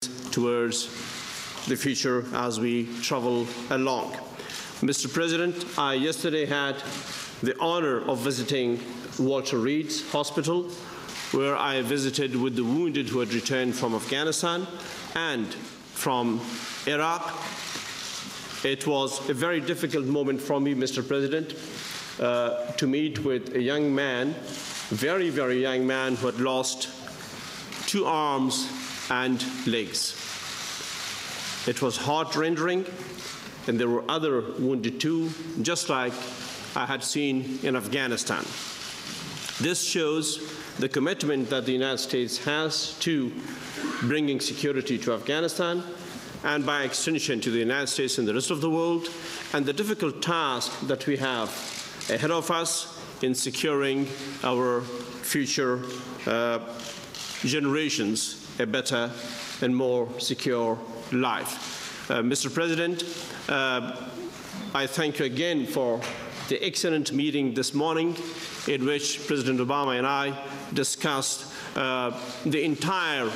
towards the future as we travel along. Mr. President, I yesterday had the honor of visiting Walter Reed's Hospital, where I visited with the wounded who had returned from Afghanistan and from Iraq. It was a very difficult moment for me, Mr. President, to meet with a young man, very, very young man, who had lost 2 arms and legs. It was heart-rending, and there were other wounded too, just like I had seen in Afghanistan. This shows the commitment that the United States has to bringing security to Afghanistan, and by extension to the United States and the rest of the world, and the difficult task that we have ahead of us in securing our future generations a better and more secure life. Mr. President, I thank you again for the excellent meeting this morning in which President Obama and I discussed the entire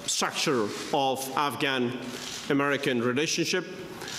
structure of Afghan-American relationship,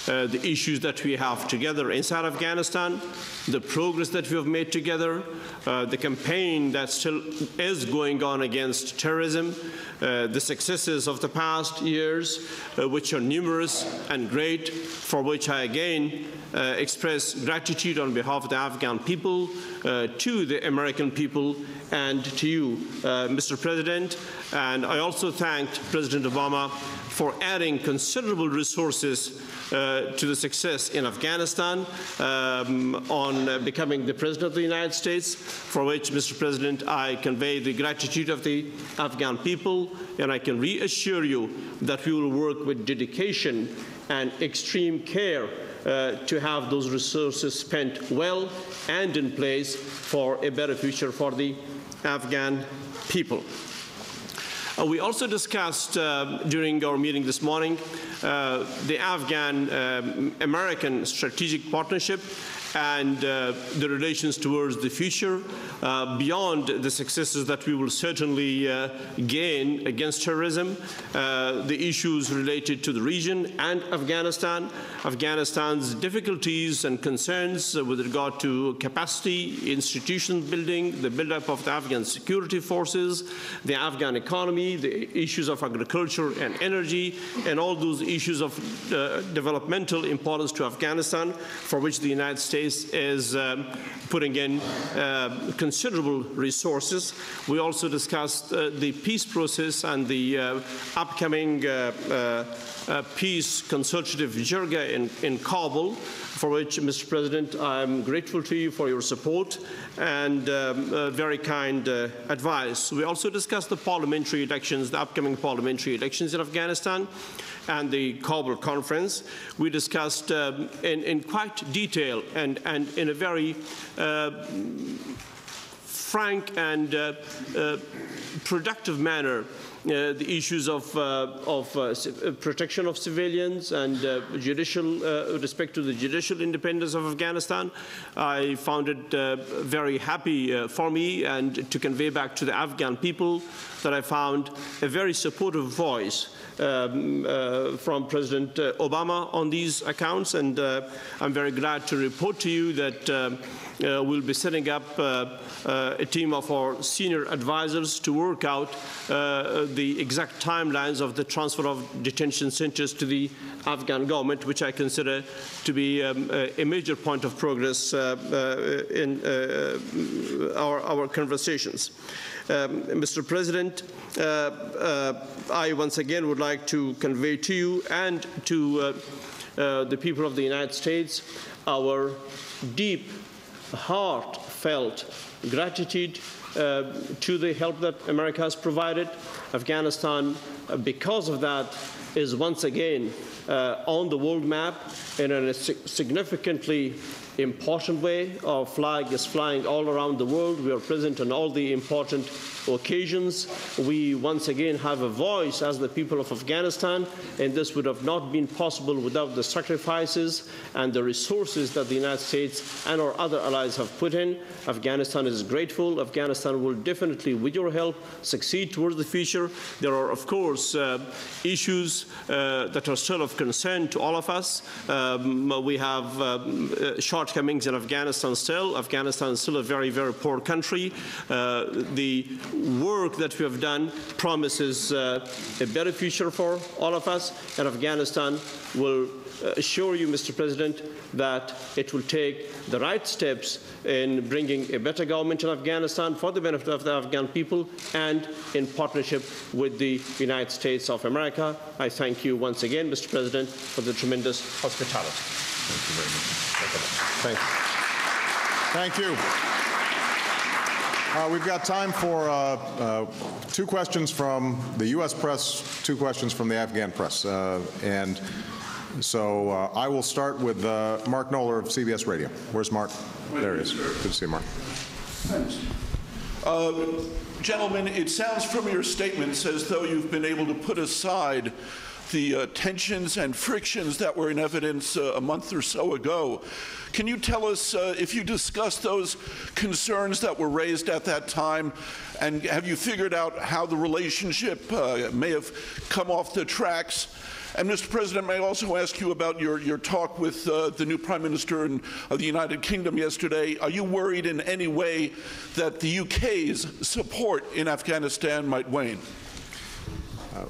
the issues that we have together inside Afghanistan, the progress that we have made together, the campaign that still is going on against terrorism, the successes of the past years, which are numerous and great, for which I again express gratitude on behalf of the Afghan people, to the American people, and to you, Mr. President. And I also thanked President Obama for adding considerable resources to the success in Afghanistan on becoming the President of the United States, for which, Mr. President, I convey the gratitude of the Afghan people, and I can reassure you that we will work with dedication and extreme care to have those resources spent well and in place for a better future for the Afghan people. We also discussed during our meeting this morning the Afghan-American strategic partnership and the relations towards the future, beyond the successes that we will certainly gain against terrorism, the issues related to the region and Afghanistan, Afghanistan's difficulties and concerns with regard to capacity, institution building, the buildup of the Afghan security forces, the Afghan economy, the issues of agriculture and energy, and all those issues of developmental importance to Afghanistan, for which the United States is putting in considerable resources. We also discussed the peace process and the upcoming peace consultative jirga in Kabul, for which, Mr. President, I'm grateful to you for your support and very kind advice. We also discussed the parliamentary elections, the upcoming parliamentary elections in Afghanistan, and the Kabul conference. We discussed in quite detail and in a very frank and productive manner the issues of protection of civilians and respect to the judicial independence of Afghanistan. I found it very happy for me and to convey back to the Afghan people that I found a very supportive voice from President Obama on these accounts, and I'm very glad to report to you that we'll be setting up a team of our senior advisors to work out the exact timelines of the transfer of detention centers to the Afghan government, which I consider to be a major point of progress in our conversations. Mr. President, I once again would like to convey to you and to the people of the United States our deep, heartfelt gratitude to the help that America has provided. Afghanistan, because of that, is once again on the world map and in a significantly important way. Our flag is flying all around the world. We are present on all the important occasions. We once again have a voice as the people of Afghanistan, and this would have not been possible without the sacrifices and the resources that the United States and our other allies have put in. Afghanistan is grateful. Afghanistan will definitely, with your help, succeed towards the future. There are, of course, issues that are still of concern to all of us. We have shortcomings in Afghanistan still. Afghanistan is still a very, very poor country. The work that we have done promises a better future for all of us, and Afghanistan will assure you, Mr. President, that it will take the right steps in bringing a better government in Afghanistan for the benefit of the Afghan people and in partnership with the United States of America. I thank you once again, Mr. President, for the tremendous hospitality. Thank you very much. Thank you. We've got time for 2 questions from the U.S. press, 2 questions from the Afghan press. And so I will start with Mark Knoller of CBS Radio. Where's Mark? There he is. Good to see you, Mark. Thanks. Gentlemen, it sounds from your statements as though you've been able to put aside the tensions and frictions that were in evidence a month or so ago. Can you tell us if you discussed those concerns that were raised at that time, and have you figured out how the relationship may have come off the tracks? And Mr. President, may I also ask you about your talk with the new Prime Minister of the United Kingdom yesterday. Are you worried in any way that the UK's support in Afghanistan might wane?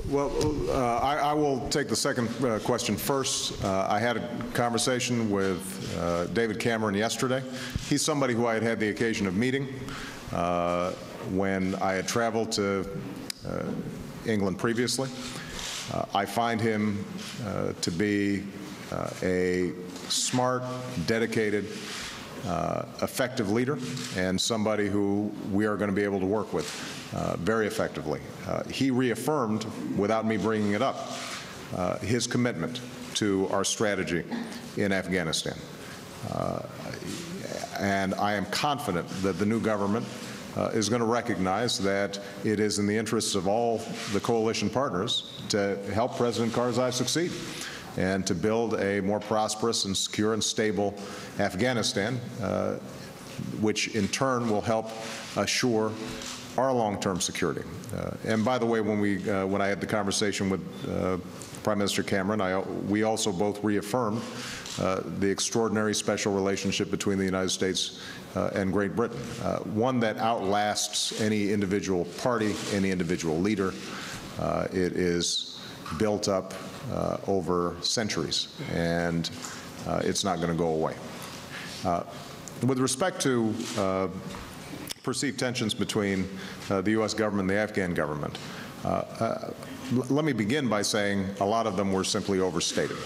I will take the second question first. I had a conversation with David Cameron yesterday. He's somebody who I had had the occasion of meeting when I had traveled to England previously. I find him to be a smart, dedicated, effective leader, and somebody who we are going to be able to work with very effectively. He reaffirmed, without me bringing it up, his commitment to our strategy in Afghanistan. And I am confident that the new government is going to recognize that it is in the interests of all the coalition partners to help President Karzai succeed and to build a more prosperous and secure and stable Afghanistan, which in turn will help assure our long-term security. And by the way, when I had the conversation with Prime Minister Cameron, we also both reaffirmed the extraordinary special relationship between the United States and Great Britain, one that outlasts any individual party, any individual leader. It is built up over centuries, and it's not going to go away. With respect to perceived tensions between the U.S. government and the Afghan government, let me begin by saying a lot of them were simply overstated.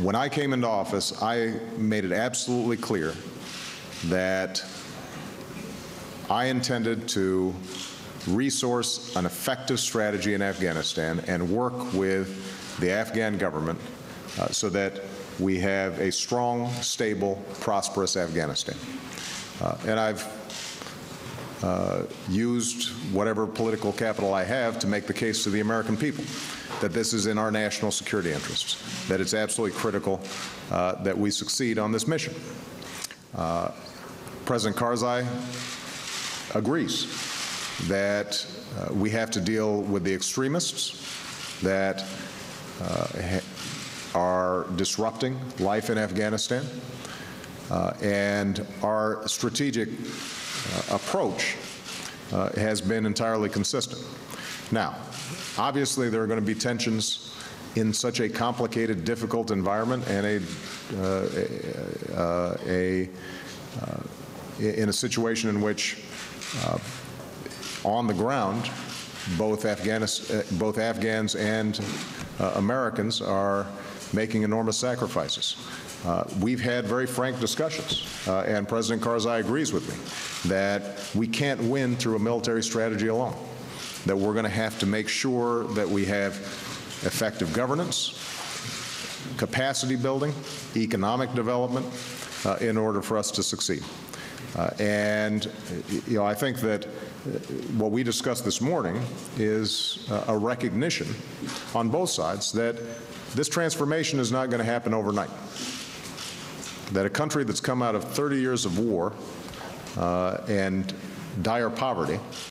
When I came into office, I made it absolutely clear that I intended to resource an effective strategy in Afghanistan and work with the Afghan government so that we have a strong, stable, prosperous Afghanistan. And I've used whatever political capital I have to make the case to the American people that this is in our national security interests, that it's absolutely critical that we succeed on this mission. President Karzai agrees that we have to deal with the extremists that are disrupting life in Afghanistan, and our strategic approach has been entirely consistent. Now, obviously, there are going to be tensions in such a complicated, difficult environment, and in a situation in which, on the ground, both Afghans and Americans are making enormous sacrifices. We've had very frank discussions, and President Karzai agrees with me that we can't win through a military strategy alone, that we're going to have to make sure that we have effective governance, capacity building, economic development, in order for us to succeed. I think that what we discussed this morning is a recognition on both sides that this transformation is not going to happen overnight. That a country that's come out of 30 years of war and dire poverty